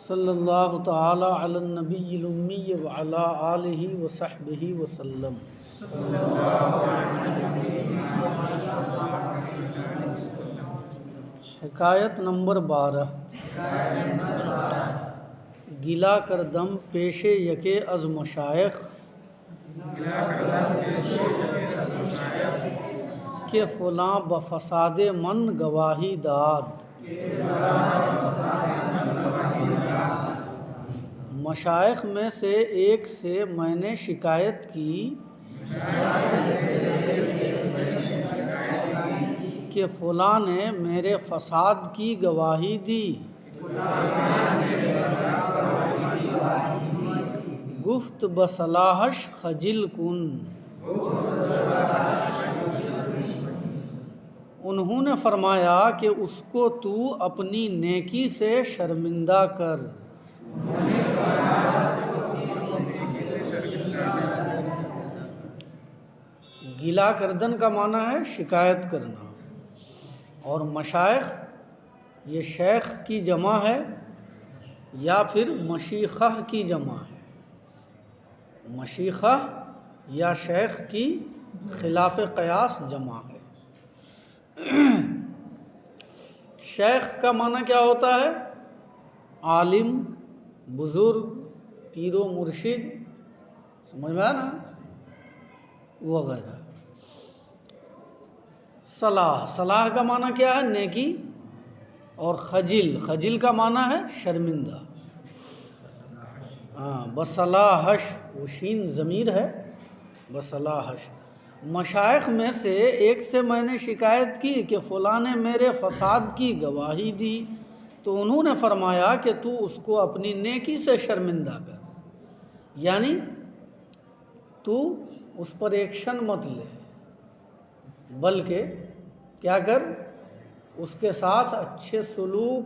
صلی اللہ تعالی علی النبی الامی وعلی آلہ وصحبہ وسلم۔ حکایت نمبر 12۔ گلا کردم پیش یکے از مشایخ کہ فلاں بفساد من گواہی داد۔ مشائخ میں سے ایک سے میں نے شکایت کی کہ فلاں نے میرے فساد کی گواہی دی۔ گفت بصلاحش خجل کن۔ انہوں نے فرمایا کہ اس کو تو اپنی نیکی سے شرمندہ کر۔ گلا کردن کا معنی ہے شکایت کرنا، اور مشائخ یہ شیخ کی جمع ہے یا پھر مشیخہ کی جمع ہے۔ مشیخہ یا شیخ کی خلاف قیاس جمع ہے۔ شیخ کا معنی کیا ہوتا ہے؟ عالم، بزرگ، پیر و مرشد، سمجھ میں نا، وغیرہ۔ صلاح کا معنی کیا ہے؟ نیکی۔ اور خجل کا معنی ہے شرمندہ۔ بصلاحش، وہ شین ضمیر ہے، بصلاحش۔ مشائخ میں سے ایک سے میں نے شکایت کی کہ فلاں نے میرے فساد کی گواہی دی، تو انہوں نے فرمایا کہ تو اس کو اپنی نیکی سے شرمندہ کر، یعنی تو اس پر ایکشن مت لے، بلکہ کیا کر، اس کے ساتھ اچھے سلوک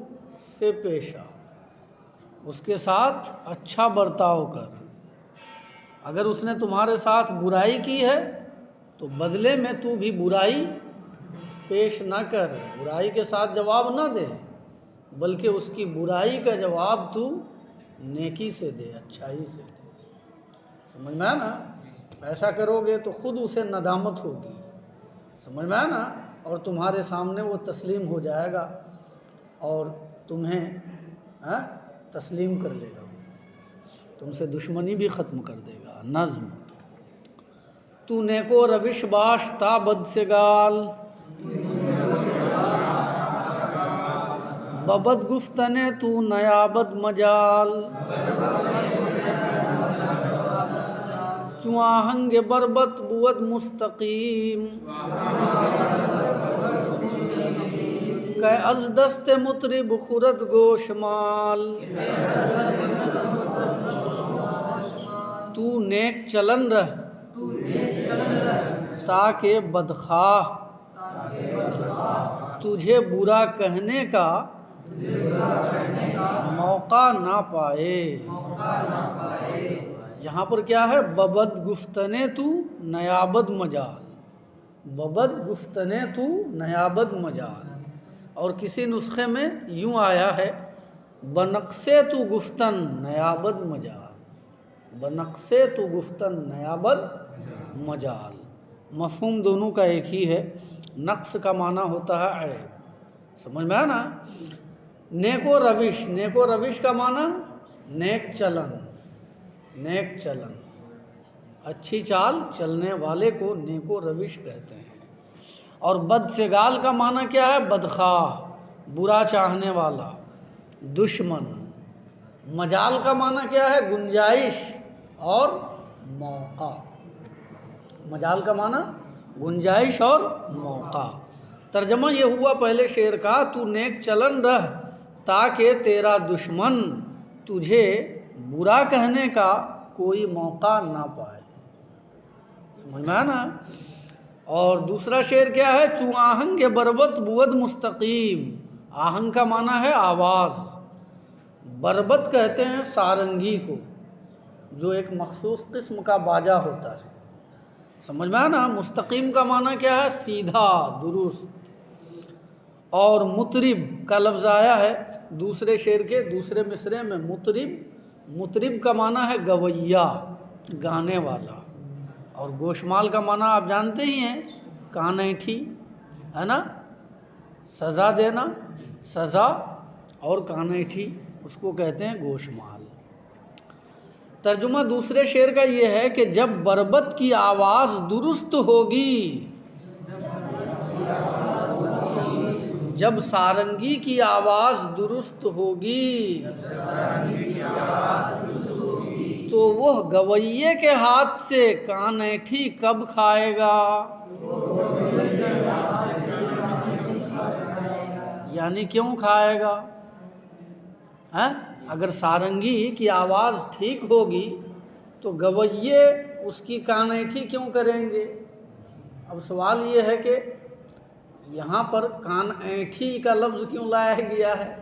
سے پیش آ، اس کے ساتھ اچھا برتاؤ کر۔ اگر اس نے تمہارے ساتھ برائی کی ہے تو بدلے میں تو بھی برائی پیش نہ کر، برائی کے ساتھ جواب نہ دے، بلکہ اس کی برائی کا جواب تو نیکی سے دے، اچھائی سے دے۔ سمجھ میں نا؟ ایسا کرو گے تو خود اسے ندامت ہوگی، سمجھ میں نا، اور تمہارے سامنے وہ تسلیم ہو جائے گا اور تمہیں تسلیم کر لے گا، تم سے دشمنی بھی ختم کر دے گا۔ نظم: تو نیکو روش باش تا بد سے گال، ببد گفتنے تو نیابد مجال، چوں آہنگ بربط بود مستقیم، کہ از دست مطرب خورد گوش مال۔ تو نیک چلن رہ تاکہ بدخواہ تجھے برا کہنے کا موقع نہ پائے۔ یہاں پر کیا ہے؟ ببد گفتنے تو نیابد مجال، ببد گفتنے تو نیابد مجال۔ اور کسی نسخے میں یوں آیا ہے بنقصے تو گفتن نیابد مجال، بنقصے تو گفتن نیابد مجال۔ مفہوم دونوں کا ایک ہی ہے۔ نقص کا معنی ہوتا ہے عیب، سمجھ میں آنا۔ نیکو روش، نیکو روش کا معنی نیک چلن، نیک چلن، اچھی چال چلنے والے کو نیکو روش کہتے ہیں۔ اور بد سے گال کا معنی کیا ہے؟ بدخواہ، برا چاہنے والا، دشمن۔ مجال کا معنی کیا ہے؟ گنجائش اور موقع۔ مجال کا معنی گنجائش اور موقع۔ ترجمہ یہ ہوا پہلے شعر کا، تو نیک چلن رہ تاکہ تیرا دشمن تجھے برا کہنے کا کوئی موقع نہ پائے، سمجھ میں آنا۔ اور دوسرا شعر کیا ہے؟ چوں آہنگ بربط بود مستقیم۔ آہنگ کا معنی ہے آواز، بربط کہتے ہیں سارنگی کو، جو ایک مخصوص قسم کا باجا ہوتا ہے، سمجھ میں آنا۔ مستقیم کا معنی کیا ہے؟ سیدھا، درست۔ اور مطرب کا لفظ آیا ہے دوسرے شعر کے دوسرے مصرے میں مطرب کا معنی ہے گویا، گانے والا، اور گوشمال کا معنی آپ جانتے ہی ہیں، کان اینٹھی، ہے نا، سزا دینا، سزا، اور کان اینٹھی اس کو کہتے ہیں گوشمال۔ ترجمہ دوسرے شعر کا یہ ہے کہ جب بربط کی آواز درست ہوگی، جب سارنگی کی آواز درست ہوگی، تو وہ گویے کے ہاتھ سے کان اینٹھی کب کھائے گا؟ یعنی کیوں کھائے گا؟ اگر سارنگی کی آواز ٹھیک ہوگی تو گویے اس کی کان اینٹھی کیوں کریں گے؟ اب سوال یہ ہے کہ یہاں پر کان اینٹھی کا لفظ کیوں لایا گیا ہے؟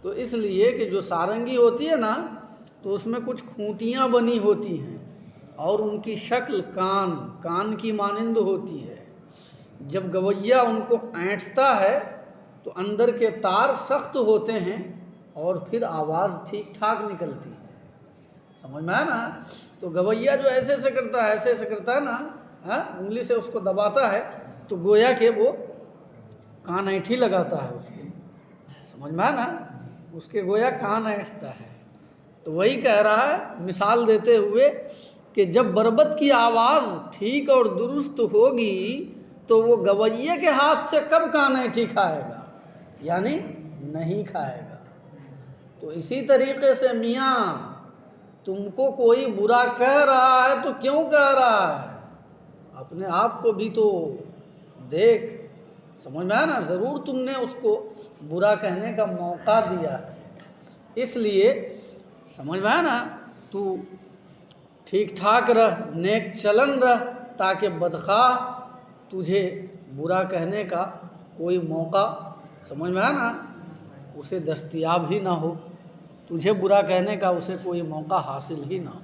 تو اس لیے کہ جو سارنگی ہوتی ہے نا، تو اس میں کچھ کھوٹیاں بنی ہوتی ہیں اور ان کی شکل کان کی مانند ہوتی ہے۔ جب گویا ان کو اینٹھتا ہے تو اندر کے تار سخت ہوتے ہیں اور پھر آواز ٹھیک ٹھاک نکلتی ہے۔ سمجھ میں آیا نا؟ تو گویا جو ایسے ایسے کرتا ہے نا، انگلی سے اس کو دباتا ہے تو گویا کہ وہ کان اینٹھی لگاتا ہے اس کو، سمجھ میں آیا نا، اس کے گویا کان اینٹھتا ہے۔ تو وہی کہہ رہا ہے مثال دیتے ہوئے کہ جب بربط کی آواز ٹھیک اور درست ہوگی تو وہ گویے کے ہاتھ سے کب کان اینٹھی کھائے گا؟ یعنی نہیں کھائے گا۔ تو اسی طریقے سے میاں تم کو کوئی برا کہہ رہا ہے تو کیوں کہہ رہا ہے؟ اپنے آپ کو بھی تو دیکھ، سمجھ میں آیا نا؟ ضرور تم نے اس کو برا کہنے کا موقع دیا ہے، اس لیے سمجھ میں آیا نا، تو ٹھیک ٹھاک رہ، نیک چلن رہ، تاکہ بدخواہ تجھے برا کہنے کا کوئی موقع، سمجھ میں آیا نا، اسے دستیاب ہی نہ ہو، تجھے برا کہنے کا اسے کوئی موقع حاصل ہی نہ ہو۔